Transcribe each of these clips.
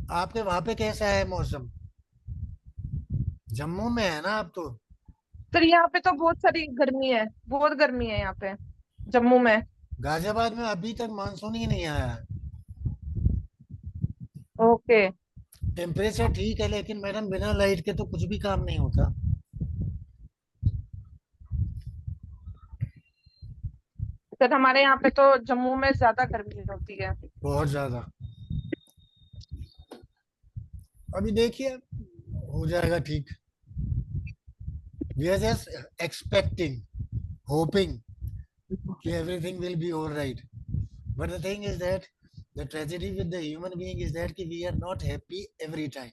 आपके वहां पे कैसा है मौसम? जम्मू में है ना आप तो? सर यहाँ पे तो बहुत सारी गर्मी है, बहुत गर्मी है यहाँ पे, जम्मू में। गाजियाबाद में अभी तक मानसून ही नहीं आया है। ओके। टेम्परेचर ठीक है लेकिन मैडम बिना लाइट के तो कुछ भी काम नहीं होता। सर हमारे यहाँ पे तो जम्मू में ज्यादा गर्मी होती है। बहुत ज्यादा। अभी देखिए, हो जाएगा ठीक। We are just expecting, hoping कि everything will be all right. But the thing is that the tragedy with the human being is that कि we are not happy every time.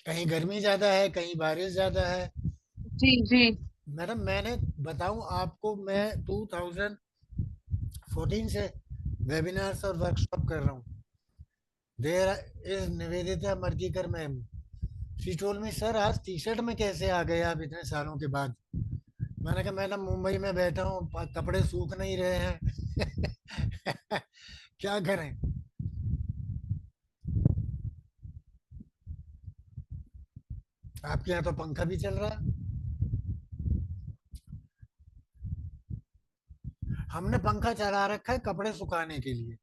कहीं गर्मी ज्यादा है, कहीं बारिश ज्यादा है। जी जी। मैडम मैंने बताऊं आपको, मैं 2014 से वेबिनार्स और वर्कशॉप कर रहा हूँ। There is Nivedita Merkikar ma'am. She told me, sir आज टी शर्ट में कैसे आ गए आप इतने सालों के बाद? मैंने कहा मैडम मुंबई में बैठा हूँ, कपड़े सूख नहीं रहे हैं। क्या करें? आपके यहाँ तो पंखा भी चल रहा है। हमने पंखा चला रखा है कपड़े सुखाने के लिए।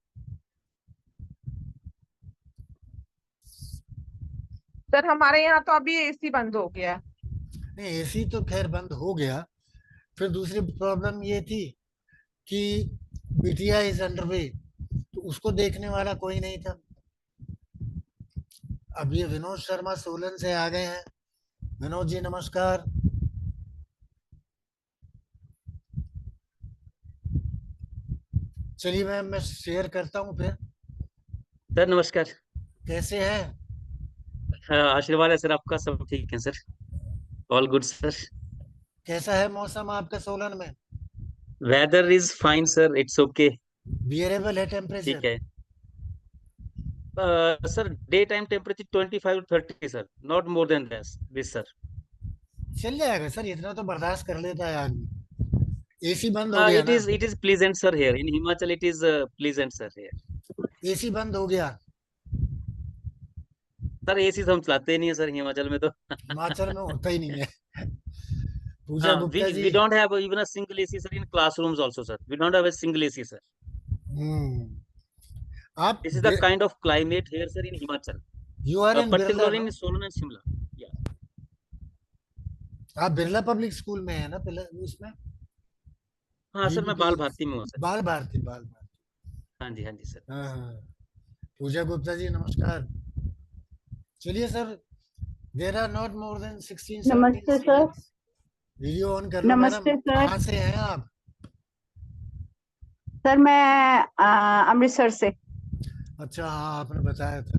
सर हमारे यहाँ तो अभी एसी बंद हो गया है। नहीं, एसी तो खैर बंद हो गया। फिर दूसरी प्रॉब्लम ये थी कि बिटिया इज अंडरवे, तो उसको देखने वाला कोई नहीं था। अब ये विनोद शर्मा सोलन से आ गए हैं। विनोद जी नमस्कार। चलिए मैम, मैं शेयर करता हूँ फिर। सर नमस्कार। कैसे हैं? हाँ, आशीर्वाद है सर आपका, सब ठीक है सर। All good sir. कैसा है मौसम आपके सोलन में? Weather is fine sir, it's okay. Bearable है टेम्परेचर? ठीक है। Sir day time temperature 25 to 30 sir, not more than this sir. चल जाएगा सर, इतना तो बर्दाश्त कर लेता है आदमी। एसी बंद हो गया इट ना? Is it is pleasant sir here in Himachal, it is pleasant sir here. AC बंद हो गया? सर एसी तो हम चलाते ही नहीं है सर हिमाचल में तो। हिमाचल में होता ही नहीं है। पूजा हाँ, V Gupta ji. We don't have even a single AC sir in classrooms also sir, we don't have a single AC sir. Hmm. आप this is the kind of climate here sir in Himachal, you are in Birla particularly no? in Solon and Shimla. Yeah. आप Birla public school में है ना, उसमें हाँ sir, मैं BBP? बाल भारती में हूँ सर। बाल भारती, बाल भारती। हाँ जी सर। हाँ हाँ। पूजा गुप्ता जी नमस्कार। चलिए sir, there are not more than 16-17 नमस्ते सर। स्टूडेंट्स। वीडियो ऑन कर लो मैडम। नमस्ते सर। कहाँ से हैं आप? सर मैं अमृतसर से। अच्छा हाँ, आपने बताया था।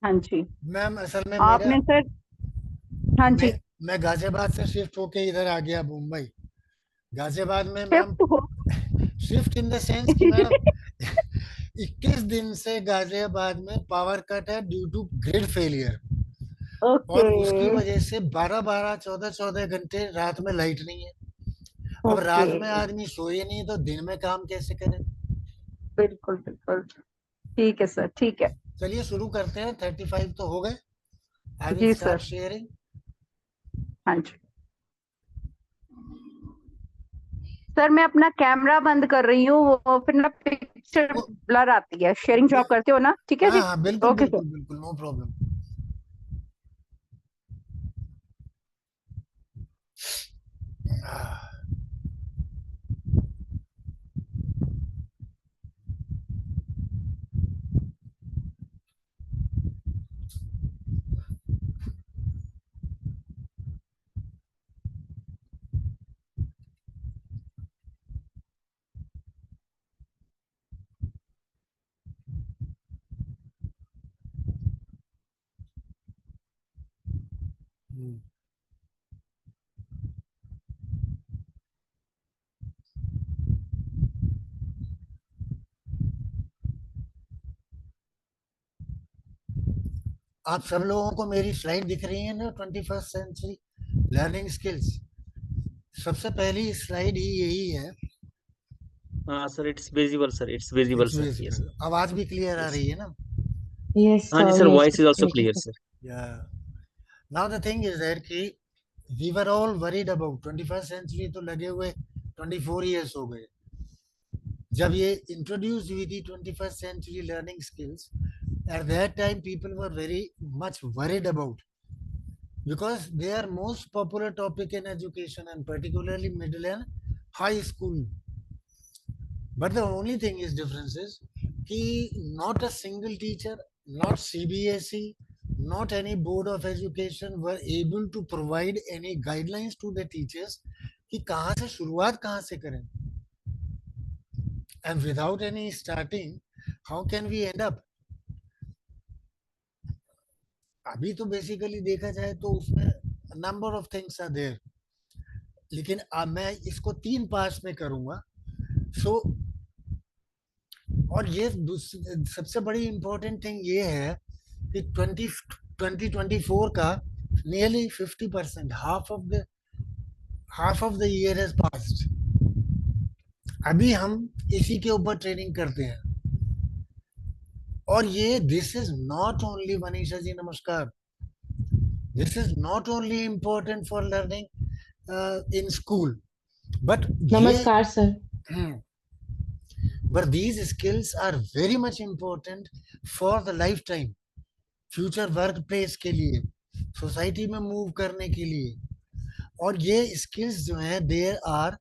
हाँ जी। मैम असल में मेरा, आपने सर। हाँ मैं जी। मैं गाजियाबाद से शिफ्ट होके इधर आ गया मुंबई। गाजियाबाद में मैम, शिफ्ट हो। शिफ्ट इन द सेंस कि मैडम 21 दिन से गाजियाबाद में पावर कट है due to grid failure. Okay. और उसकी वजह से 12-12, 14-14 घंटे रात में लाइट नहीं है। अब ओके। रात में आदमी सोए नहीं तो दिन में काम कैसे करे? बिल्कुल बिल्कुल। ठीक है सर, ठीक है। चलिए शुरू करते हैं। 35 तो हो गए। आई विल जी स्टार्ट सर। शेयरिंग। हाँ जी। सर मैं अपना कैमरा बंद कर रही हूँ, वो फिर ना पिक्चर ब्लर आती है। शेयरिंग जो आप करते हो ना, ठीक है हाँ जी। हाँ, बिल्कुल ओके सर। बिल्कुल बिल्कुल, नो प्रॉब्लम। आप सब लोगों को मेरी स्लाइड दिख रही है ना? 21st century learning skills. सबसे पहली स्लाइड ही यही है। हाँ sir, it's visible sir, it's visible it's sir, yes visible. आवाज भी क्लियर आ यस। रही है ना? Yes, हाँ जी sir. Sir, Yes, voice is also definitely, clear sir. Sir. Yeah now the thing is that कि we were all worried about 21st century तो लगे हुए 24 इयर्स हो गए जब ये इंट्रोड्यूस हुई थी 21st century learning skills. At that time people were very much worried about because they are most popular topic in education and particularly middle and high school. But the only thing is difference is कि not a single teacher, not CBSE, not any board of education were able to provide any guidelines to the teachers कि कहाँ से शुरुआत कहाँ से करें, and without any starting how can we end up? अभी तो बेसिकली देखा जाए तो उसमें number of things are there, लेकिन अब मैं इसको 3 पार्ट्स में करूंगा। सो और ये सबसे बड़ी इंपॉर्टेंट थिंग ये है कि 2024 का nearly 50%, half of the year has passed. अभी हम इसी के ऊपर ट्रेनिंग करते हैं और ये this is not only, Manisha ji नमस्कार, this is not only important for learning in school but ये Namaskar, sir. but these skills are very much important for the lifetime, future work place के लिए, सोसाइटी में move करने के लिए। और ये स्किल्स जो हैं देयर आर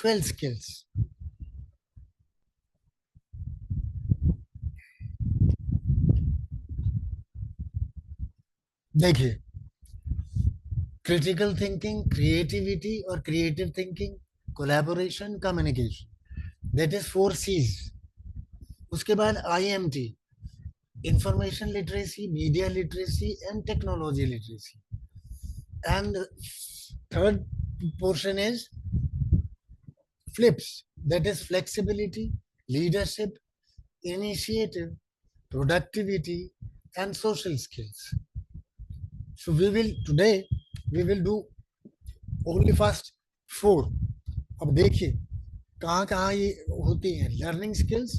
12 स्किल्स। देखिए, क्रिटिकल थिंकिंग, क्रिएटिविटी और creative thinking, collaboration, communication, that is 4 C's। उसके बाद IMT, information literacy, media literacy and technology literacy. And third portion is flips, that is flexibility, leadership, initiative, productivity and social skills. So today we will do only first 4। अब देखिए कहाँ कहाँ ये होती हैं learning skills,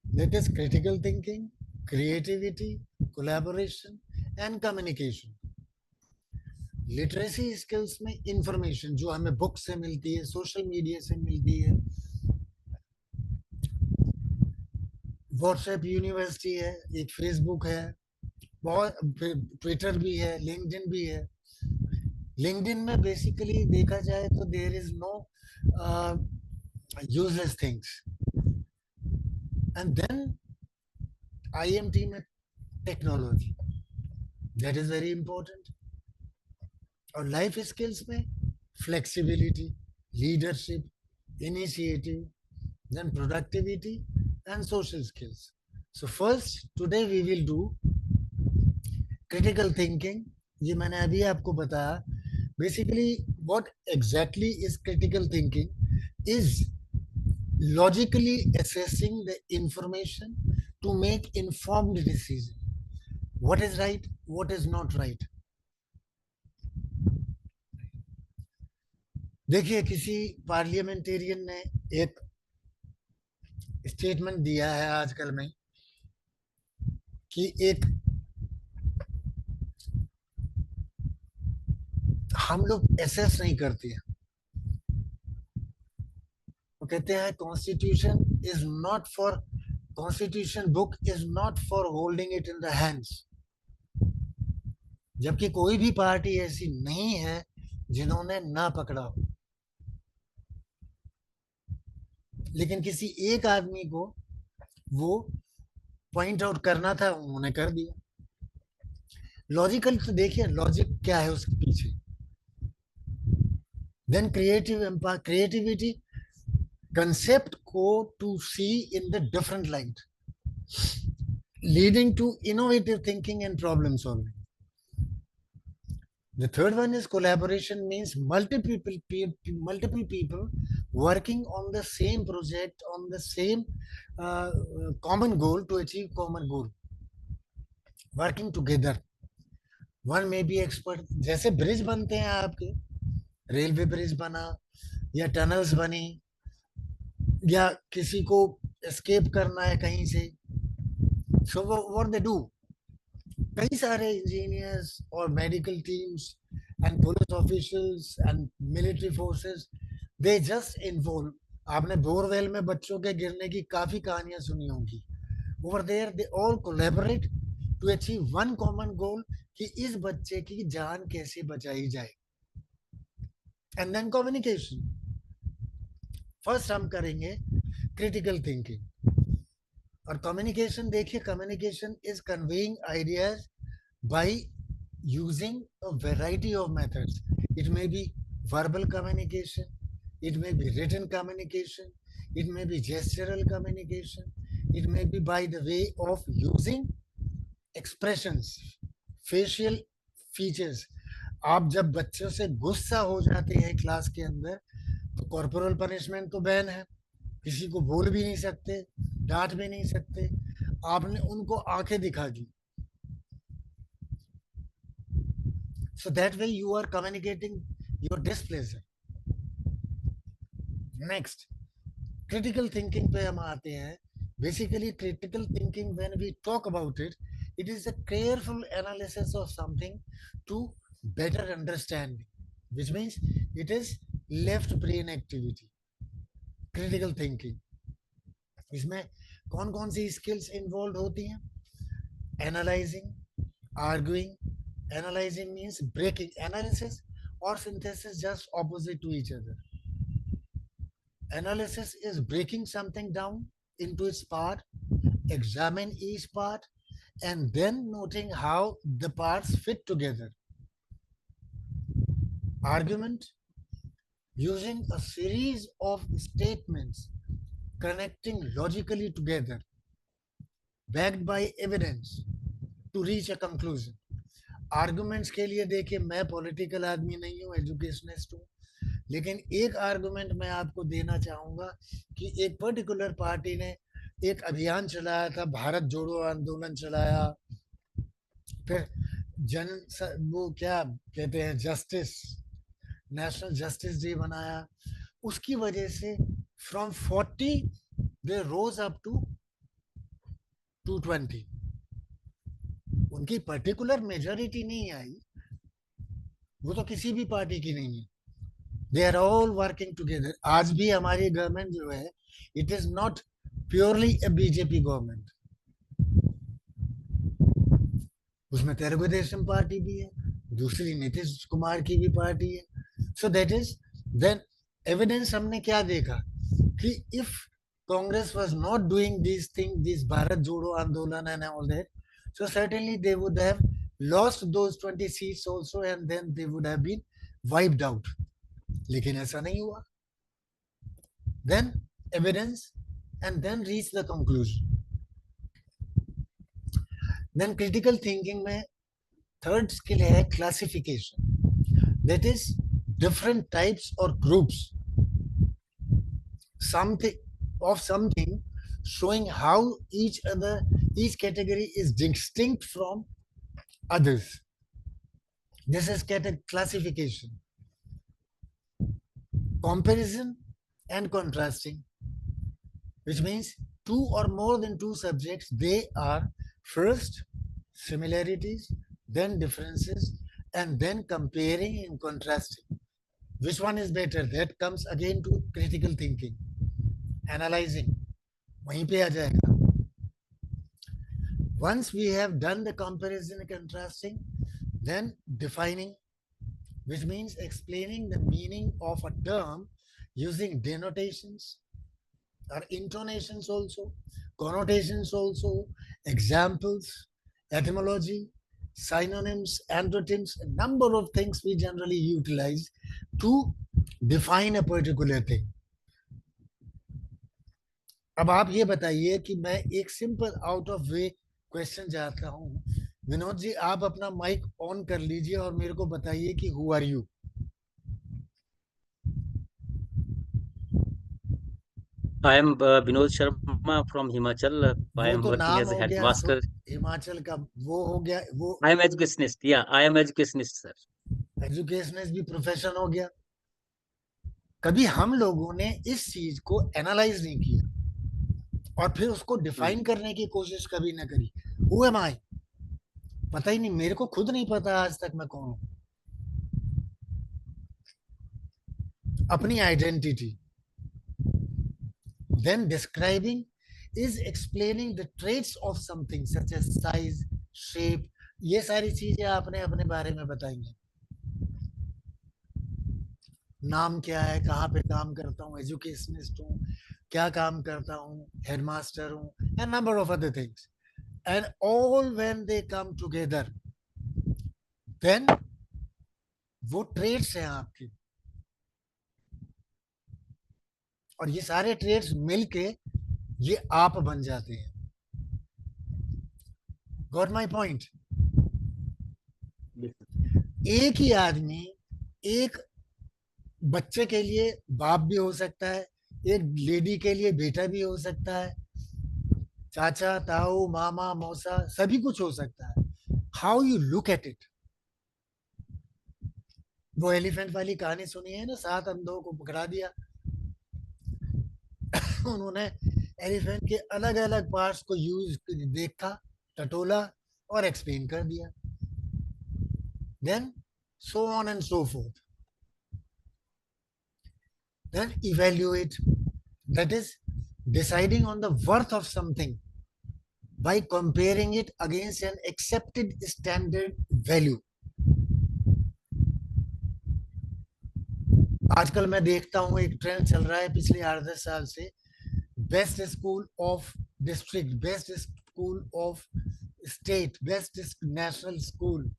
that is critical thinking, creativity, collaboration and communication। Literacy skills में information जो हमें बुक से मिलती है, सोशल मीडिया से मिलती है, व्हाट्सएप यूनिवर्सिटी है, एक फेसबुक है, बहुत ट्विटर भी है, लिंक्डइन भी है। लिंक्डइन में बेसिकली देखा जाए तो there is no useless things. And then IMT में technology, that is very important. और लाइफ स्किल्स में flexibility, leadership, initiative, then productivity and social skills. So first today we will do critical thinking. ये मैंने अभी आपको बताया। Basically what exactly is critical thinking is logically assessing the information to make informed decision, what is right, what is not right। देखिए, किसी parliamentarian ने एक statement दिया है आजकल में कि एक हम लोग एसेस नहीं करते हैं। वो कहते हैं constitution is not for, constitution book is not for holding it in the hands. जबकि कोई भी पार्टी ऐसी नहीं है जिन्होंने ना पकड़ा हो, लेकिन किसी एक आदमी को वो पॉइंट आउट करना था, उन्होंने कर दिया। लॉजिकल तो देखिए लॉजिक क्या है उसके पीछे। देन क्रिएटिविटी, कंसेप्ट को to see in the different light, leading to innovative thinking and problem solving. The third one is collaboration, means multiple people working on the same project, on the same common goal to achieve common goal, working together। One may be expert, जैसे bridge बनते हैं आपके, railway bridge बना या tunnels बनी या किसी को एस्केप करना है कहीं से, सो व्हाट दे डू, कई सारे इंजीनियर्स और medical teams and police officials and military forces, they just involve. आपने बोरवेल में बच्चों के गिरने की काफी कहानियां सुनी होंगी. Over there they all collaborate to achieve one common goal, कि इस बच्चे की जान कैसे बचाई जाए. And then communication. फर्स्ट हम करेंगे क्रिटिकल थिंकिंग. और कम्युनिकेशन देखिए, communication is conveying ideas by using a variety of methods. It may be verbal communication, it may be written communication, it may be gestural communication, it may be by the way of using expressions, facial features. आप जब बच्चों से गुस्सा हो जाते हैं class के अंदर, तो कॉर्पोरल पनिशमेंट तो बैन है, किसी को बोल भी नहीं सकते, डांट भी नहीं सकते. आपने उनको आंखें दिखा दी, so that way you are communicating your displeasure. Next, critical thinking पे हम आते हैं. Basically, critical thinking, when we talk about it, it is a careful analysis of something to better understanding, which means it is left brain activity. Critical thinking, इसमें कौन कौन सी skills involved होती हैं? Analyzing, arguing. Analyzing means breaking. Analysis or synthesis just opposite to each other. Analysis is breaking something down into its part, examine each part, and then noting how the parts fit together. Argument, using a series of statements connecting logically together, backed by evidence to reach a conclusion. Arguments के लिए देखिए, मैं political आदमी नहीं हूँ, educationist हूँ, लेकिन एक आर्गुमेंट मैं आपको देना चाहूंगा कि एक पर्टिकुलर पार्टी ने एक अभियान चलाया था, भारत जोड़ो आंदोलन चलाया, फिर वो क्या कहते हैं, जस्टिस, नेशनल जस्टिस डे बनाया. उसकी वजह से from 40 they rose up to 220. उनकी पर्टिकुलर मेजॉरिटी नहीं आई, वो तो किसी भी पार्टी की नहीं है. They are all working together. आज भी हमारी गवर्नमेंट जो है, it is not purely A BJP government. उसमें तेलुगुदेशम पार्टी भी है, दूसरी नीतीश कुमार की भी पार्टी है. So that is then evidence. हमने क्या देखा कि if Congress was not doing this thing, this Bharat Jodo आंदोलन and all that, so certainly they would have lost those 20 seats also, and then they would have been wiped out. लेकिन ऐसा नहीं हुआ. Then evidence, and then reach the conclusion. Then critical thinking में third skill है classification. That is different types or groups something showing how each category is distinct from others. This is classification. Comparison and contrasting, which means two or more than two subjects, they are first similarities, then differences, and then comparing and contrasting. Which one is better? That comes again to critical thinking. Analyzing, वहीं पे आ जाएगा. Once we have done the comparison and contrasting, then defining, which means explaining the meaning of a term using denotations or intonations also, connotations also, examples, etymology, synonyms, antonyms, a number of things we generally utilize to define a particular thing. अब आप ये बताइए कि मैं एक simple out of way question चाहता हूँ. विनोद जी, आप अपना माइक ऑन कर लीजिए और मेरे को बताइए कि who are you. I am Vinod Sharma from Himachal. I वो am तो working नाम as a हो गया, headmaster. हिमाचल का वो हो गया, वो I am educationist. Yeah, I am educationist, sir. Educationist भी प्रोफेशन हो गया. कभी हम लोगों ने इस चीज को एनालाइज नहीं किया और फिर उसको डिफाइन करने की कोशिश कभी ना करी। हु एम आई, पता ही नहीं, मेरे को खुद नहीं पता आज तक मैं कौन हूं, अपनी identity. Then describing is explaining the traits of something such as size, shape। ये सारी चीजें आपने अपने बारे में बताएंगे। नाम क्या है, कहाँ पे काम करता हूँ, एजुकेशनिस्ट हूँ, क्या काम करता हूँ, हेडमास्टर हूँ, and number of other things. And all when they come together, then वो ट्रेड्स हैं आपके, और ये सारे ट्रेड्स मिलके ये आप बन जाते हैं। Got my point? एक ही आदमी एक बच्चे के लिए बाप भी हो सकता है, एक लेडी के लिए बेटा भी हो सकता है, चाचा, ताऊ, मामा, मौसा, सभी कुछ हो सकता है। How you look at it. वो एलिफेंट वाली कहानी सुनी है ना, 7 अंधों को पकड़ा दिया उन्होंने एलिफेंट के अलग अलग पार्ट्स को यूज देखा, टटोला और एक्सप्लेन कर दिया। Then so on and so forth. Then evaluate, that is deciding on the worth of something by comparing it against an accepted standard value। आजकल मैं देखता हूँ एक ट्रेंड चल रहा है पिछले 8-10 साल से, best school of district, best school of state, best national school.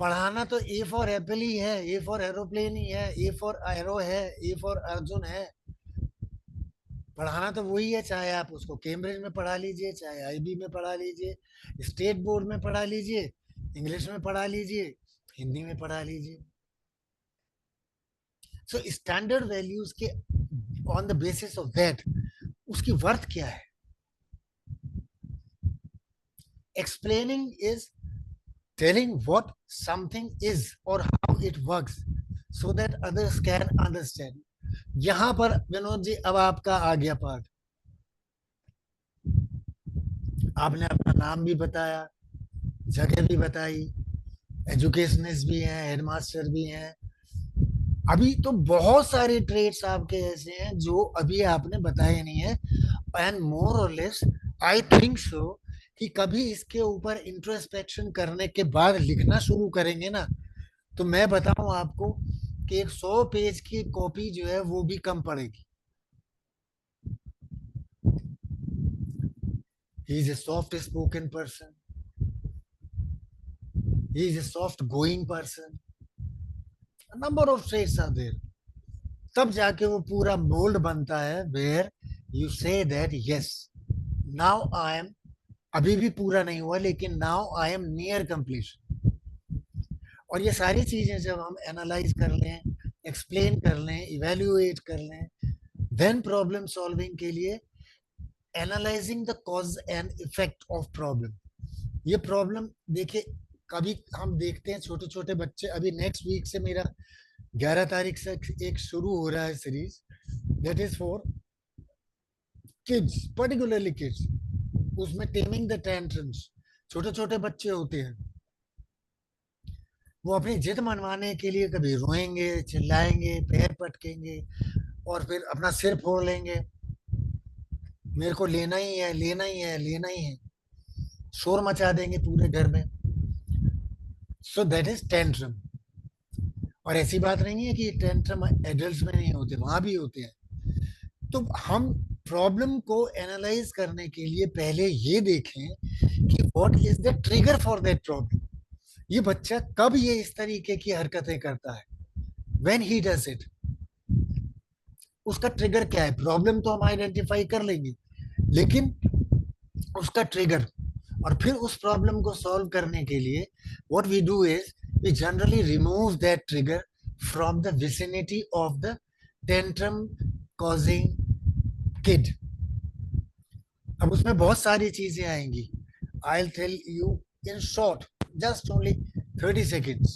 पढ़ाना तो ए फॉर एप्पल ही है, ए फॉर एरोप्लेन ही है, ए फॉर एरो है, ए फॉर अर्जुन है। पढ़ाना तो वही है, चाहे आप उसको कैम्ब्रिज में पढ़ा लीजिए, चाहे आईबी में पढ़ा लीजिए, स्टेट बोर्ड में पढ़ा लीजिए, इंग्लिश में पढ़ा लीजिए, हिंदी में पढ़ा लीजिए। सो स्टैंडर्ड वैल्यूज के on the basis of that उसकी वर्थ क्या है। Explaining is telling what something is or how it works so that others can understand। यहां पर विनोद जी अब आपका आ गया पार्ट। आपने अपना नाम भी बताया, जगह भी बताई, एजुकेशनिस्ट भी हैं, हेडमास्टर भी हैं। अभी तो बहुत सारे ट्रेड्स आपके ऐसे हैं जो अभी आपने बताए नहीं है। एंड मोर और लेस आई थिंक सो कि कभी इसके ऊपर इंट्रोस्पेक्शन करने के बाद लिखना शुरू करेंगे ना, तो मैं बताऊं आपको कि एक 100 पेज की कॉपी जो है वो भी कम पड़ेगी। He is a soft spoken person, he is a soft going person, a number of traits are there। तब जाके वो पूरा मोल्ड बनता है where you say that yes now I am, अभी भी पूरा नहीं हुआ लेकिन now I am near completion. और ये सारी चीजें जब हम एनालाइज कर लें, एक्सप्लेन कर लें, इवेल्युएट कर लें, देन प्रॉब्लम सॉल्विंग के लिए analysing the cause and effect of problem. ये प्रॉब्लम देखिए, कभी हम देखते हैं छोटे छोटे बच्चे, अभी नेक्स्ट वीक से मेरा 11 तारीख से एक शुरू हो रहा है series, that is for kids, particularly kids. उसमें टेमिंग द टेंट्रम्स, छोटे छोटे बच्चे होते हैं, वो अपनी जिद मनवाने के लिए कभी रोएंगे, चिल्लाएंगे, पैर पटकेंगे और फिर अपना सिर फोड़ लेंगे, मेरे को लेना ही है, लेना ही है, लेना ही है, शोर मचा देंगे पूरे घर में। सो दैट इज टेंट्रम। और ऐसी बात नहीं है कि टेंट्रम एडल्ट्स में नहीं होते, वहां भी होते हैं। तो हम प्रॉब्लम को एनालाइज करने के लिए पहले ये देखें कि what is the trigger for that problem. ये बच्चा कब ये इस तरीके की हरकतें करता है, व्हेन ही डज इट, उसका ट्रिगर क्या है। प्रॉब्लम तो हम आइडेंटिफाई कर लेंगे, लेकिन उसका ट्रिगर, और फिर उस प्रॉब्लम को सॉल्व करने के लिए what we do is we generally remove that trigger from the vicinity of the tantrum causing kid. अब उसमें बहुत सारी चीजें आएंगी। I'll tell you in short, just only 30 seconds।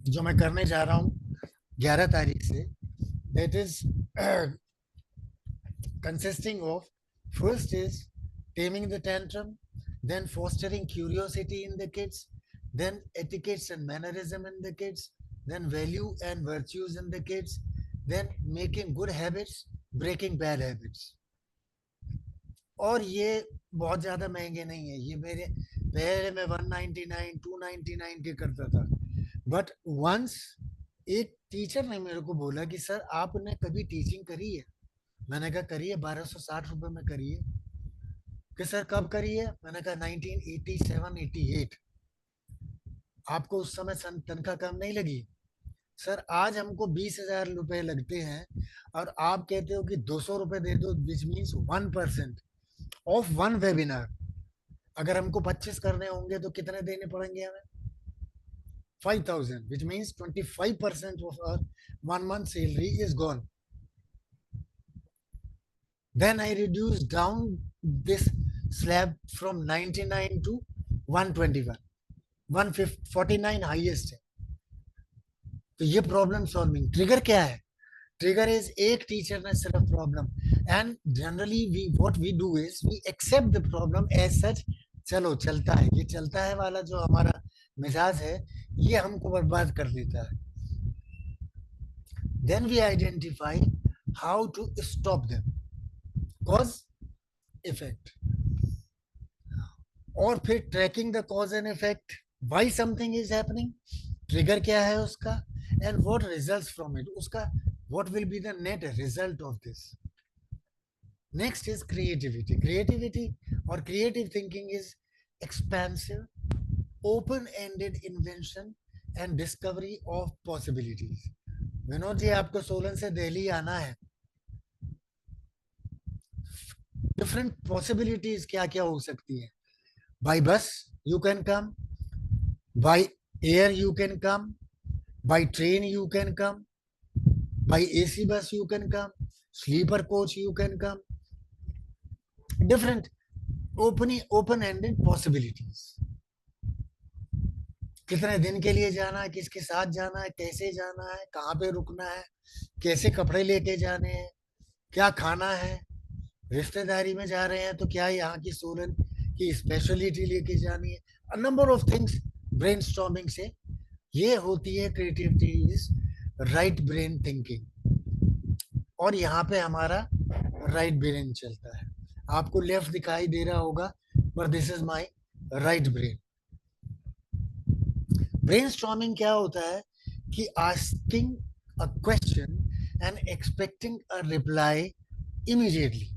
जो मैं करने जा रहा हूँ 11 तारीख से, that is consisting of, first is taming the tantrum, then fostering curiosity in the kids, then etiquettes and mannerism in the kids, then value and virtues in the kids, then making good habits, breaking bad habits. और ये बहुत ज़्यादा महंगे नहीं है, ये मेरे पहले मैं 199 299 के करता था, बट वंस एक टीचर ने मेरे को बोला कि सर आपने कभी टीचिंग करी है? मैंने कहा करिए, 1260 रुपए में करिए। कि सर कब करिए? मैंने कहा 1987-88। आपको उस समय तनख्वाह कम नहीं लगी? सर आज हमको 20,000 रुपए लगते हैं और आप कहते हो कि 200 रुपए दे दो, which means 1% of one webinar. अगर हमको 25 करने होंगे तो कितने देने पड़ेंगे हमें? 5,000, which means 25% of our 1 month salary is gone. Then I reduced down this slab from 99 to 121, 149 highest है। तो ये प्रॉब्लम सॉल्विंग ट्रिगर क्या है? ट्रिगर इज एक टीचर ने सिर्फ problem, and generally we what we do is we accept the problem as such. चलो चलता है, ये चलता है वाला जो हमारा मिजाज है, ये हमको बर्बाद कर देता है। Then we identify how to stop them, cause effect, और फिर tracking the cause and effect, why something is happening, trigger क्या है उसका, and what results from it, उसका what will be the net result of this. Next is creativity. Creativity और creative thinking is expensive, open ended invention and discovery of possibilities. Vinod ji, आपको सोलन से दिल्ली आना है, different possibilities क्या क्या हो सकती है। By bus you can come, by air you can come, by train you can come, by AC bus you can come, sleeper coach you can come, different open ended possibilities. कितने दिन के लिए जाना है, किसके साथ जाना है, कैसे जाना है, कहाँ पे रुकना है, कैसे कपड़े लेके जाने हैं, क्या खाना है, रिश्तेदारी में जा रहे हैं तो क्या यहाँ की सोलन की स्पेशलिटी लेके जानी है, a number of things. Brainstorming से ये होती है creativity is right brain thinking, और यहाँ पे हमारा राइट ब्रेन चलता है। आपको लेफ्ट दिखाई दे रहा होगा, पर this is my right brain. Brainstorming क्या होता है कि asking a question and expecting a reply immediately.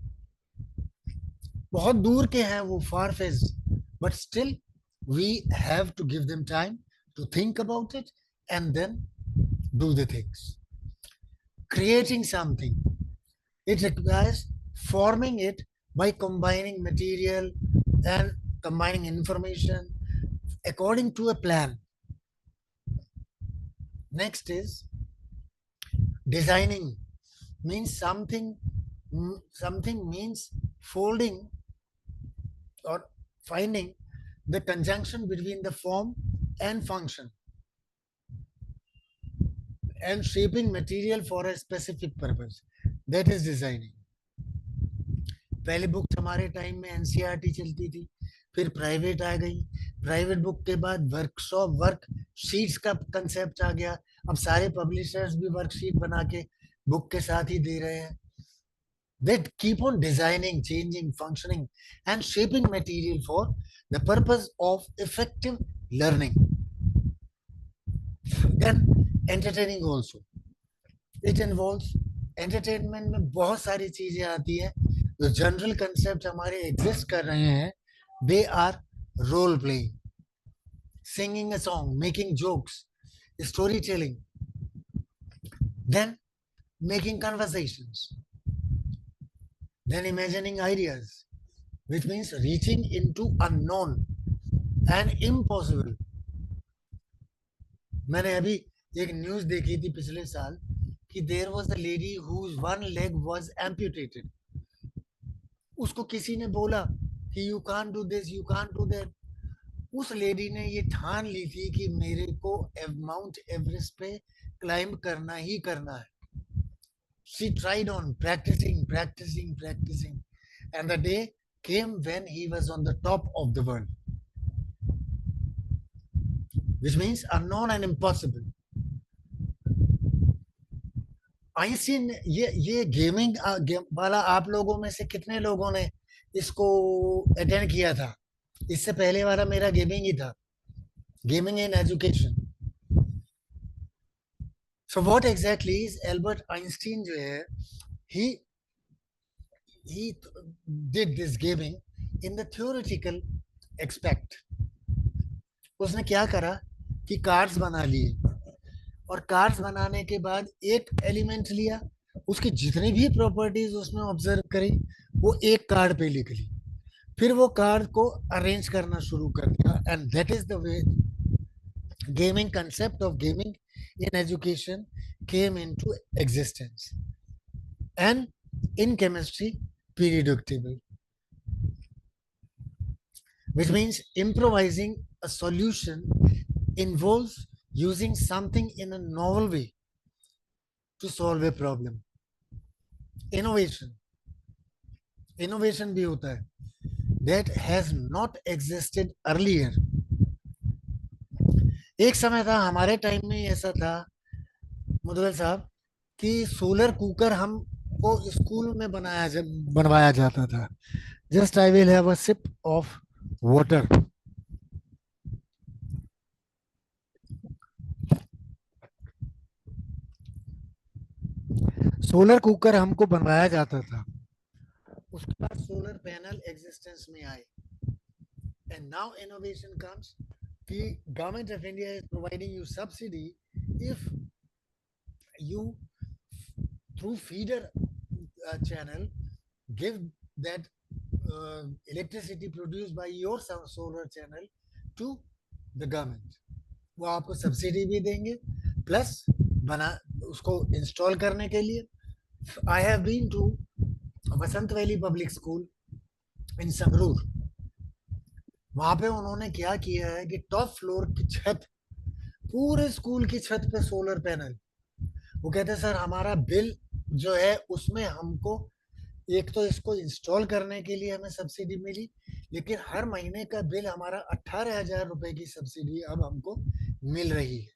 बहुत दूर के हैं वो, far phased, but still we have to give them time to think about it and then do the things. Creating something, it requires forming it by combining material and combining information according to a plan. Next is designing, means something means folding or finding the conjunction between the form and function and shaping material for a specific purpose, that is designing. पहले books हमारे time में NCERT चलती थी, फिर private आ गई, private book के बाद workshop work sheets का कंसेप्ट आ गया। अब सारे पब्लिशर्स भी वर्कशीट बना के बुक के साथ ही दे रहे हैं। That keep on designing, changing, functioning and shaping material for the purpose of effective learning. Then entertaining also, it involves entertainment में बहुत सारी चीजें आती है। जो जनरल कंसेप्ट हमारे एग्जिस्ट कर रहे हैं, they are role playing, singing a song, making jokes, storytelling, then making conversations, then imagining ideas, which means reaching into unknown and impossible. मैंने अभी एक न्यूज देखी थी पिछले साल कि there was a lady whose one leg was amputated. उसको किसी ने बोला कि you can't do this, you can't do that, उस लेडी ने ये ठान ली थी कि मेरे को माउंट एवरेस्ट पे क्लाइंब करना ही करना है. She tried on practicing, and the day came when he was on the top of the world, which means unknown and impossible. Einstein, ये गेमिंग वाला आप लोगों में से कितने लोगों ने इसको अटेंड किया था? इससे पहले वाला मेरा गेमिंग ही था, gaming in education. So what exactly is Albert Einstein जो है, he did this gaming in the theoretical aspect. उसने क्या करा कि कार्ड्स बना लिए, और कार्ड्स बनाने के बाद एक एलिमेंट लिया, उसकी जितनी भी प्रॉपर्टीज उसने ऑब्जर्व करी वो एक कार्ड पे लिख ली, फिर वो कार्ड को अरेंज करना शुरू कर दिया. And that is the way gaming concept of gaming in education came into existence. And in chemistry, periodic table, which means improvising a solution involves using something in a novel way to solve a problem. Innovation भी होता है, that has not existed earlier. एक समय था, हमारे time में ऐसा था मुदवल साहब, कि सोलर कुकर हमको स्कूल में बनवाया जाता था. Just I will have a sip of water. Solar cooker हमको बनवाया जाता था, उसके बाद सोलर पैनल एग्जिस्टेंस में आए. एंड नाउ इनोवेशन कम्स कि government of India is providing you subsidy if you through feeder channel give that electricity produced by your solar channel to the government. वो आपको सब्सिडी भी देंगे plus उसको install करने के लिए. I have been to Vasant valley public school in Sangrur. वहां पे उन्होंने क्या किया है कि टॉप फ्लोर की छत, पूरे स्कूल की छत पे सोलर पैनल. वो कहते हैं सर हमारा बिल जो है उसमें हमको एक तो इसको इंस्टॉल करने के लिए हमें सब्सिडी मिली, लेकिन हर महीने का बिल हमारा 18,000 रुपए की सब्सिडी अब हमको मिल रही है.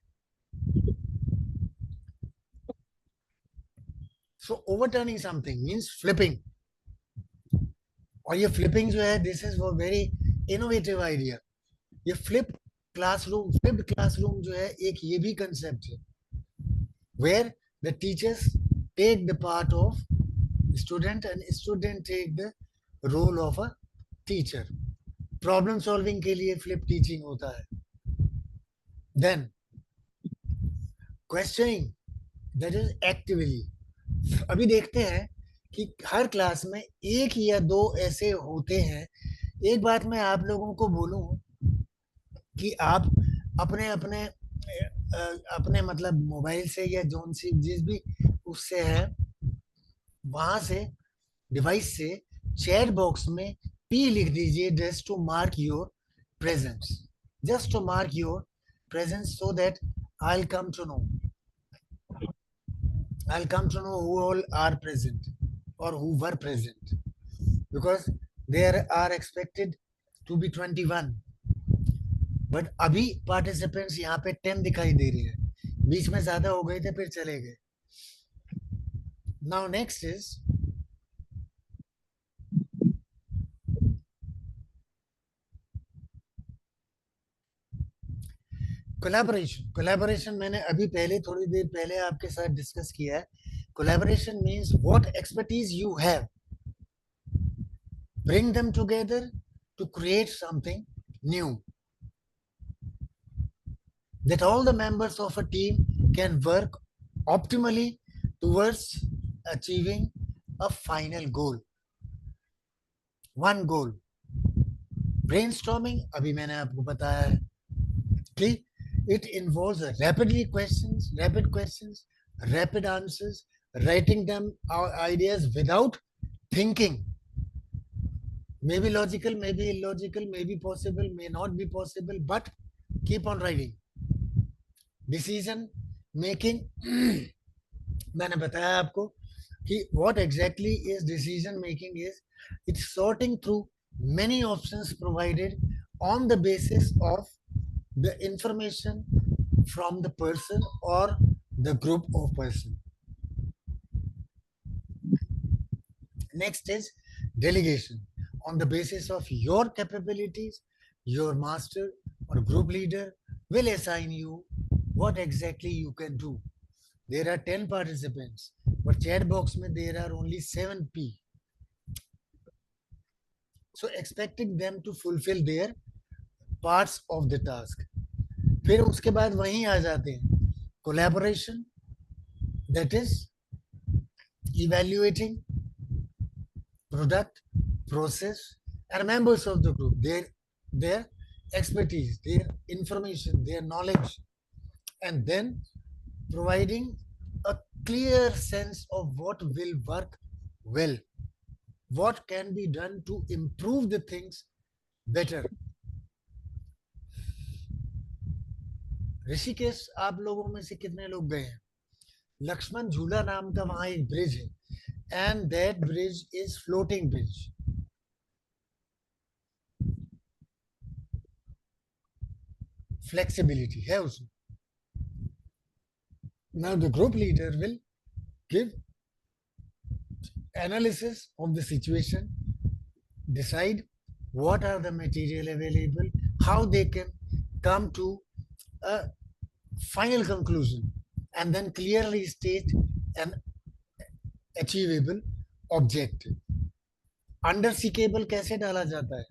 सो ओवरटर्निंग समथिंग मींस फ्लिपिंग. और ये फ्लिपिंग जो है, दिस इज वो वेरी इनोवेटिव आइडिया. ये फ्लिप्ड क्लासरूम जो है, एक ये भी कंसेप्ट है, where the teachers take the part of student and student take the role of a teacher. Problem solving के लिए flip teaching होता है. Then questioning, that is actively. अभी देखते हैं कि हर क्लास में एक या दो ऐसे होते हैं. एक बात मैं आप लोगों को बोलूं कि आप अपने अपने अपने मतलब मोबाइल से या जोन से जिस भी उससे है वहां से डिवाइस से चैट बॉक्स में पी लिख दीजिए, just to mark your presence, just to mark your presence, so that I will come to know who all are present or who were present, because there are expected to be 21. But अभी participants यहाँ पे 10 दिखाई दे रहे हैं, बीच में ज्यादा हो गए थे फिर चले गए. नाउ नेक्स्ट इज कोलैबोरेशन मैंने अभी थोड़ी देर पहले आपके साथ डिस्कस किया है. Collaboration means what expertise you have, bring them together to create something new, that all the members of a team can work optimally towards achieving a final goal. One goal. Brainstorming, अभी मैंने आपको बताया है कि it involves rapid questions, rapid answers, writing them our ideas without thinking. May be logical, may be illogical, may be possible, may not be possible, but keep on writing. Decision making, मैंने बताया आपको कि what exactly is decision making is it's sorting through many options provided on the basis of the information from the person or the group of person. Next is delegation. On the basis of your capabilities, your master or group leader will assign you what exactly you can do. There are 10 participants, but chat box में there are only 7 P. So expecting them to fulfill their parts of the task. फिर उसके बाद वहीं आ जाते हैं collaboration, that is evaluating product, process, and members of the group, their expertise, their information, their knowledge, and then providing a clear sense of what will work well, what can be done to improve the things better. Rishikesh आप लोगों में से कितने लोग गए हैं? लक्ष्मण झूला नाम का वहां एक ब्रिज है, and that bridge is floating bridge. Flexibility है उसमें. Now the group leader will give analysis of the situation, decide what are the material available, how they can come to a final conclusion, and then clearly state an achievable objective. Underseekable कैसे डाला जाता है?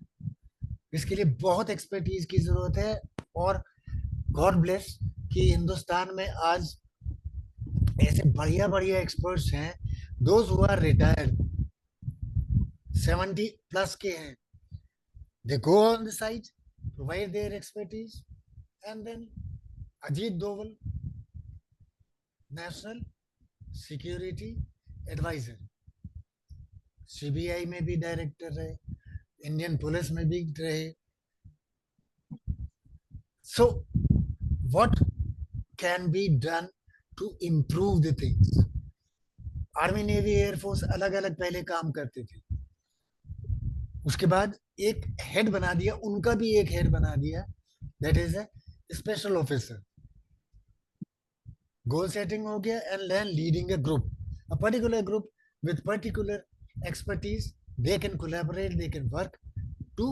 इसके लिए बहुत expertise की जरूरत है, और गॉड ब्लेस कि हिंदुस्तान में आज ऐसे बढ़िया बढ़िया एक्सपर्ट्स हैं, those who are retired 70 plus के हैं. They go on the site, provide their expertise, and then Ajit Doval, national security adviser, CBI में भी डायरेक्टर रहे, इंडियन पुलिस में भी रहे. So what can be done to improve the things? Army, navy, air force अलग अलग पहले काम करते थे. उसके बाद एक हेड बना दिया, उनका भी एक हेड बना दिया, that is a special officer. Goal setting हो गया, and then leading a group, a particular group with particular expertise. They can collaborate, they can work to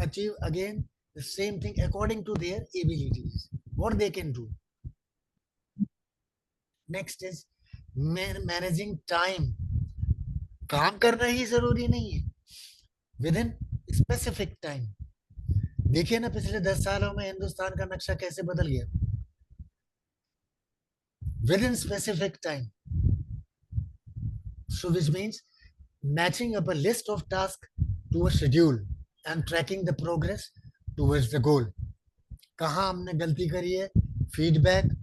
achieve again the same thing according to their abilities, what they can do. Next is managing time. काम करना ही जरूरी नहीं है, with in specific time. देखिए ना पिछले 10 सालों में हिंदुस्तान का नक्शा कैसे बदल गया. With in specific time. So which means matching up a list of tasks to a schedule and tracking the progress towards the goal. कहाँ हमने गलती करी है, फीडबैक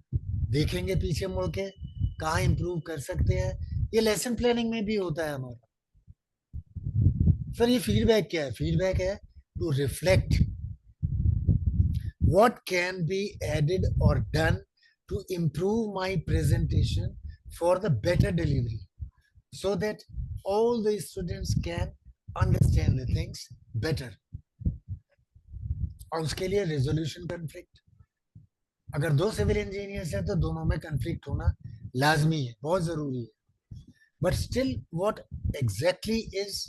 देखेंगे पीछे मुड़ के, कहाँ इंप्रूव कर सकते हैं. ये लेसन प्लानिंग में भी होता है हमारा. सर ये फीडबैक क्या है? फीडबैक है to reflect what can be added or done to improve my presentation for the better delivery, so that all the students can understand the things better. और उसके लिए रेजोल्यूशन कन्फ्लिक्ट. अगर दो civil engineers हैं तो दोनों में कन्फ्लिक्ट होना लाजमी है, बहुत जरूरी है. But still what exactly is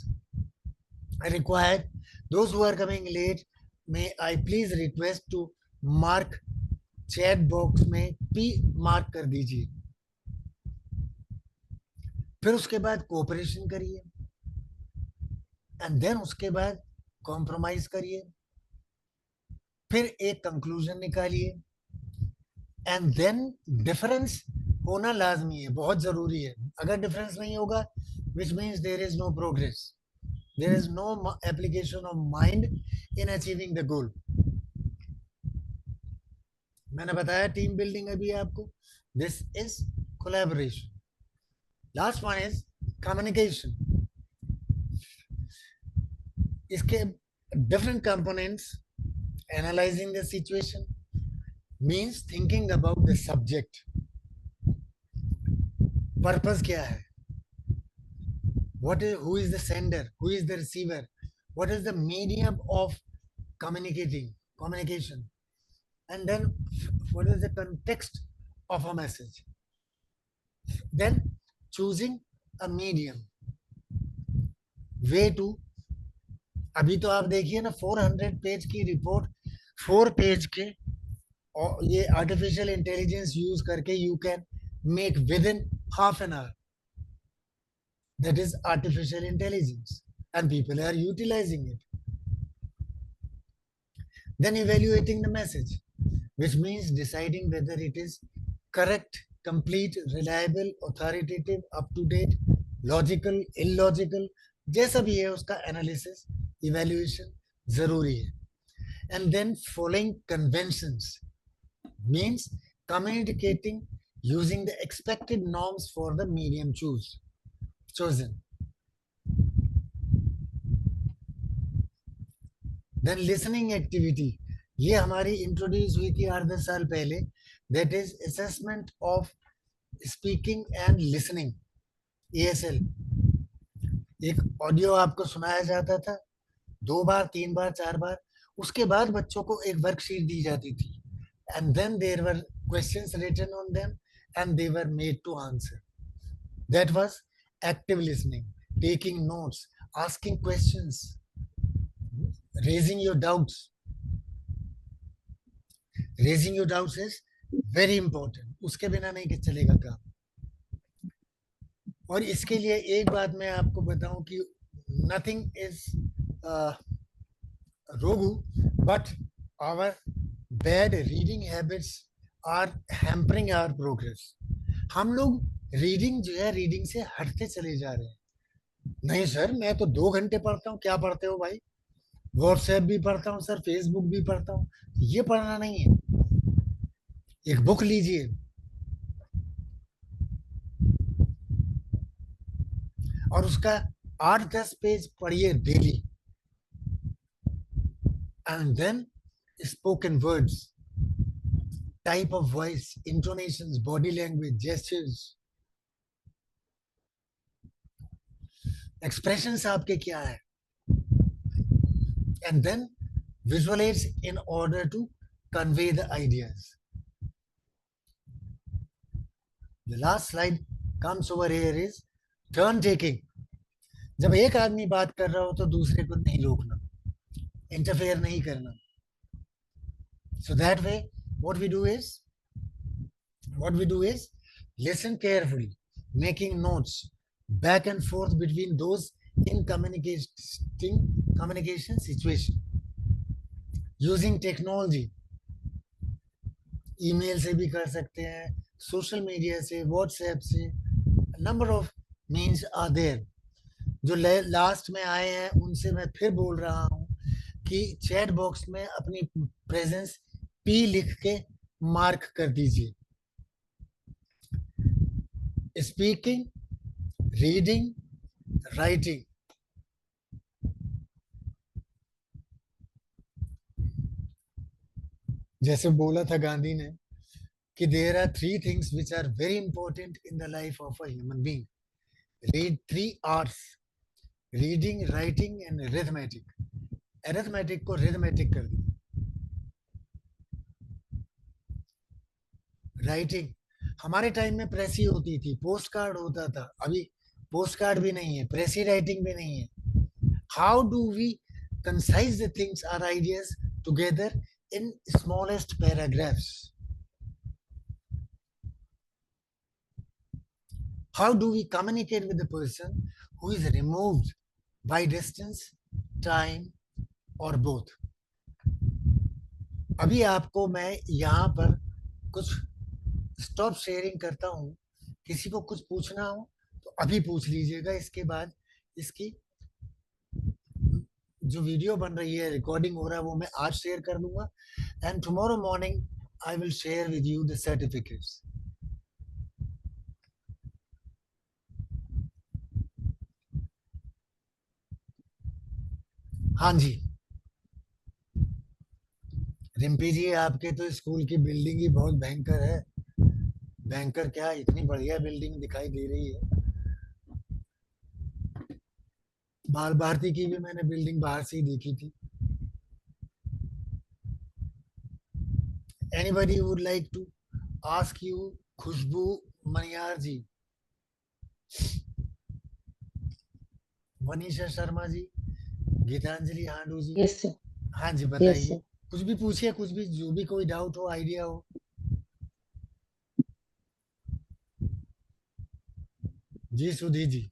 required, those who are coming late, may I please request to mark chat box में P मार्क कर दीजिए. फिर उसके बाद कोऑपरेशन करिए, एंड देन उसके बाद कॉम्प्रोमाइज करिए, फिर एक कंक्लूजन निकालिए, एंड देन डिफरेंस होना लाजमी है, बहुत जरूरी है. अगर डिफरेंस नहीं होगा, which means there is no progress, there is no application of mind in achieving the goal. मैंने बताया टीम बिल्डिंग अभी आपको. This is collaboration. Last one is communication. इसके different components. Analyzing the situation means thinking about the subject. Purpose क्या है? Who is the sender? Who is the receiver? What is the medium of communication? And then what is the context of a message? Then choosing a medium. Way to, अभी तो आप देखिए ना 400 page की report 4 page के, और ये artificial intelligence use करके you can make with in half an hour. That is artificial intelligence, and people are utilizing it. Then evaluating the message, which means deciding whether it is correct, complete, reliable, authoritative, up to date, logical, illogical, जैसा भी है उसका analysis evaluation जरूरी है. And then following conventions means communicating using the expected norms for the medium chosen. Then listening activity, ये हमारी introduce हुई थी 8-10 साल पहले. That is assessment of speaking and listening, ASL. एक ऑडियो आपको सुनाया जाता था 2 बार 3 बार 4 बार, उसके बाद बच्चों को एक वर्कशीट दी जाती थी, and then there were questions written on them and they were made to answer. That was active listening, taking notes, asking questions, raising your doubts. Raising your doubts is very important. उसके बिना नहीं चलेगा काम. और इसके लिए एक बात मैं आपको बताऊं कि nothing is rogu, but our bad reading habits are hampering our progress. हम लोग रीडिंग जो है रीडिंग से हटते चले जा रहे हैं. नहीं सर, मैं तो 2 घंटे पढ़ता हूँ. क्या पढ़ते हो भाई? व्हाट्सएप भी पढ़ता हूँ सर, फेसबुक भी पढ़ता हूँ. ये पढ़ना नहीं है. एक बुक लीजिए, और उसका 8-10 पेज पढ़िए daily. And then spoken words, type of voice, intonations, body language, gestures, expressions आपके क्या है. And then visualise in order to convey the ideas. The last slide comes over here is turn taking. जब एक आदमी बात कर रहा हो तो दूसरे को नहीं रोकना, इंटरफेयर नहीं करना. So that way what we do is listen carefully, making notes back and forth between those in communication situation, using technology. Email से भी कर सकते हैं, सोशल मीडिया से, व्हाट्सएप से, number of means are there. जो लास्ट में आए हैं उनसे मैं फिर बोल रहा हूं कि चैट बॉक्स में अपनी प्रेजेंस पी लिख के मार्क कर दीजिए. Speaking, reading, writing. जैसे बोला था गांधी ने कि there are 3 things which are very important in the life of a human being. Read 3 hours, reading, writing and arithmetic. Arithmetic को रिथमेटिक कर दिया. राइटिंग, हमारे टाइम में प्रेसी होती थी, पोस्ट कार्ड होता था. अभी पोस्ट कार्ड भी नहीं है, प्रेसी राइटिंग भी नहीं है. How do we concise the things, our ideas together in smallest paragraphs? How do we communicate with the person who is removed by distance, time or both? अभी आपको मैं यहाँ पर कुछ स्टॉप शेयरिंग करता हूँ. किसी को कुछ पूछना हो तो अभी पूछ लीजिएगा. इसके बाद इसकी जो वीडियो बन रही है, रिकॉर्डिंग हो रहा है, वो मैं आज शेयर कर दूंगा. And tomorrow morning I will share with you the certificates. हाँ जी, रिम्पी जी, आपके तो स्कूल की बिल्डिंग ही बहुत भयंकर है। भयंकर क्या, इतनी बढ़िया बिल्डिंग दिखाई दे रही है। बाल भारती की भी मैंने बिल्डिंग बाहर से ही देखी थी। Anybody would like to ask you, Khushboo Maniyar ji, Manisha Sharma ji, Geetanjali Handoo ji. Yes, sir. हाँ जी, Yes, बताइए। sir. कुछ भी पूछिए, कुछ भी, जो भी कोई डाउट हो, आइडिया हो। जी सुधी जी।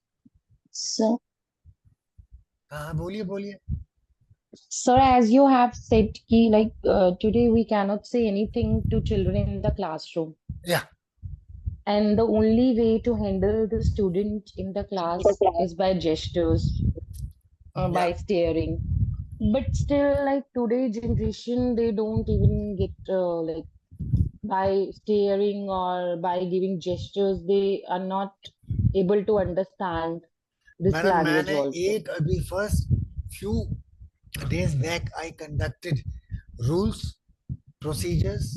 Sir, हाँ हाँ, बोलिए बोलिए। sir, as you have said, ki, like today we cannot say anything to children in the classroom, या and the only way to handle the student in the class is by gestures, या by staring. But still, like today generation, they don't even get like by staring or by giving gestures, they are not able to understand this madam, language मैंने also. एक अभी first few days back I conducted rules procedures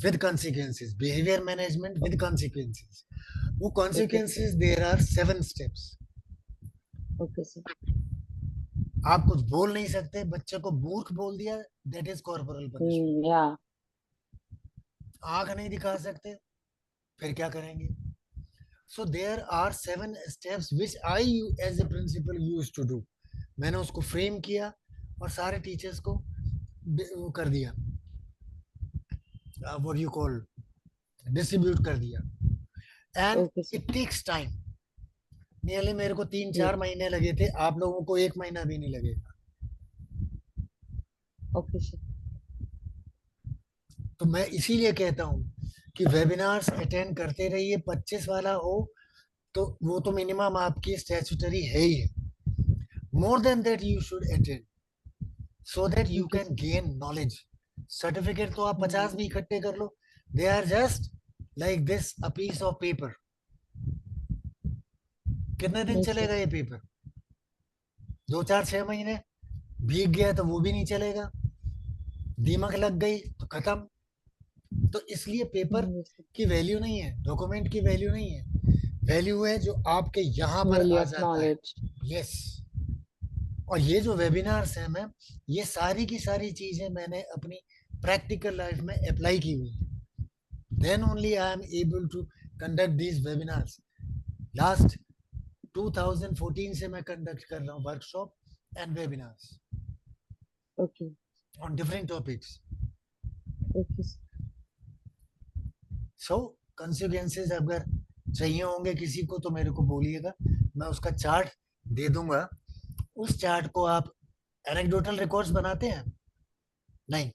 with consequences, behaviour management with consequences। वो Okay, sir. consequences, there are 7 steps। Okay, sir. आप कुछ बोल नहीं सकते, बच्चे को मूर्ख बोल दिया, that is corporal punishment. Yeah. आंख नहीं दिखा सकते, फिर क्या करेंगे? So there are 7 steps which I as a principal use to do. मैंने उसको फ्रेम किया और सारे टीचर्स को वो कर दिया, व्हाट यू कॉल, डिस्ट्रीब्यूट कर दिया। And Okay, sir. It takes time. Nearly मेरे को तीन Yeah. चार महीने लगे थे, आप लोगों को 1 महीना भी नहीं लगेगा। Okay, sir. तो मैं इसीलिए कहता हूँ कि वेबिनार्स अटेंड करते रहिए। 25 वाला हो तो वो तो मिनिमम आपकी स्टैट्यूटरी है ही है। More than that you should attend, so that you Okay, can sir. Gain knowledge. Certificate तो आप Mm. 50 भी इकट्ठे कर लो, they are just like this, a piece of paper. कितने दिन Yes, sir. चलेगा ये पेपर? 2 4 6 महीने। भीग गया तो वो भी नहीं चलेगा, दीमक लग गई तो खत्म। तो इसलिए पेपर Yes, sir. की वैल्यू नहीं है, डॉक्यूमेंट की वैल्यू नहीं है, वैल्यू है जो आपके यहाँ पर Value आ of जाता है। knowledge. यस। और ये जो वेबिनार्स हैं मैम, ये सारी की सारी चीजें मैंने अपनी प्रैक्टिकल लाइफ में अप्लाई की हुई है। Then only I am able to conduct these webinars. Last 2014 से मैं कंडक्ट कर रहा हूँ workshop and webinars Okay. On different topics. Okay, sir. So consequences अगर चाहिए होंगे किसी को तो मेरे को बोलिएगा, मैं उसका चार्ट दे दूंगा। उस चार्ट को आप, एनेक्डोटल रिकॉर्ड्स बनाते हैं? नहीं।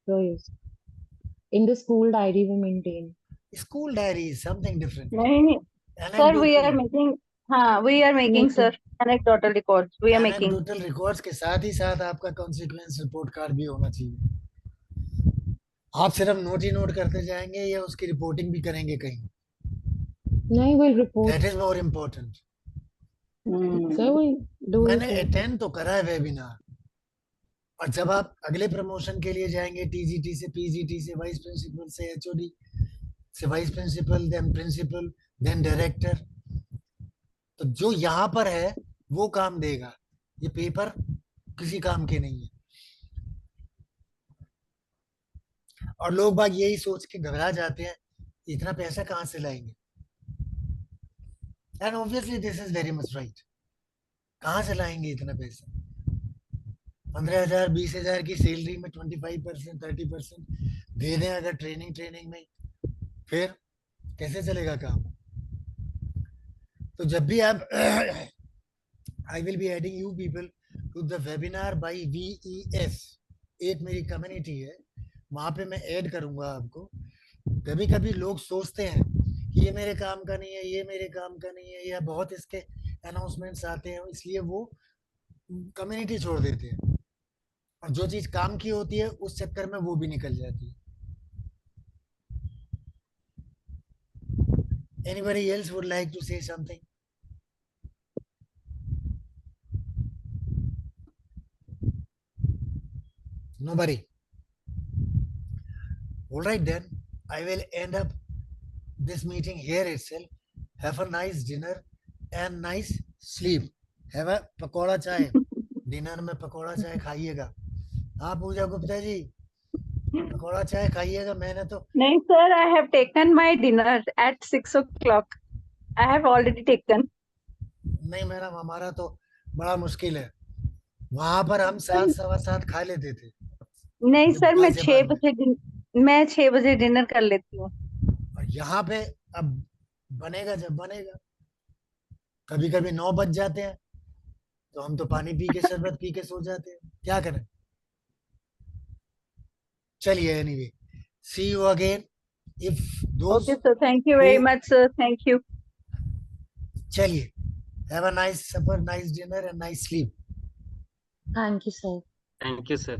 So, yes. In the school diary we maintain. School diary is something different. नहीं नहीं sir, we are anecdotal, making, हाँ we are making Making. Sir anecdotal records, we are making. Anecdotal records के साथ ही साथ आपका कॉन्सिक्वेंस रिपोर्ट कार्ड भी होना चाहिए। आप सिर्फ नोट ही नोट करते जाएंगे या उसकी रिपोर्टिंग भी करेंगे कहीं? No, I will report. That is more important. Sir, we do मैंने report. अटेंड तो करा है वेबिनार, और जब आप अगले प्रमोशन के लिए जाएंगे, टीजीटी से पीजीटी से वाइस प्रिंसिपल से एचओडी से vice principal, then principal, then director, तो जो यहाँ पर है वो काम देगा। ये पेपर किसी काम के नहीं है। और लोग बाग यही सोच के घबरा जाते हैं, इतना पैसा कहाँ से लाएंगे? And obviously this is very much right. कहाँ से लाएंगे इतना पैसा? 15,000 20,000 की सैलरी में 25% 30% दे दें अगर ट्रेनिंग में, फिर कैसे चलेगा काम? तो जब भी आप I will be adding you people to the webinar by VES, एक मेरी कम्युनिटी है, वहां पे मैं ऐड करूंगा आपको। कभी कभी लोग सोचते हैं कि ये मेरे काम का नहीं है, ये मेरे काम का नहीं है, या बहुत इसके अनाउंसमेंट्स आते हैं, इसलिए वो कम्युनिटी छोड़ देते हैं, और जो चीज काम की होती है उस चक्कर में वो भी निकल जाती है। Anybody else would like to say something? Nobody. All right then, I will end up this meeting here itself. Have a nice dinner and nice sleep. Have a pakora चाय. डिनर में पकौड़ा चाय खाइएगा. हाँ पूजा गुप्ता जी, पकौड़ा चाय खाइएगा. मैंने तो नहीं sir, I have taken my dinner at 6 o'clock. I have already taken. नहीं, मेरा हमारा तो बड़ा मुश्किल है. वहां पर हम 7 सवा 7 खा लेते थे. नहीं जब सर, मैं गाजियाबाद में. मैं 6 बजे डिनर कर लेती हूँ. और यहाँ पे अब बनेगा जब बनेगा. कभी कभी 9 बज जाते हैं, तो हम तो पानी पी के शरबत पी के सो जाते हैं. क्या करें. चलिए, anyway, see you again. If those Okay sir, thank you very who much sir, thank you. चलिए, have a nice supper, nice dinner and nice sleep. Thank you, sir. Thank you sir.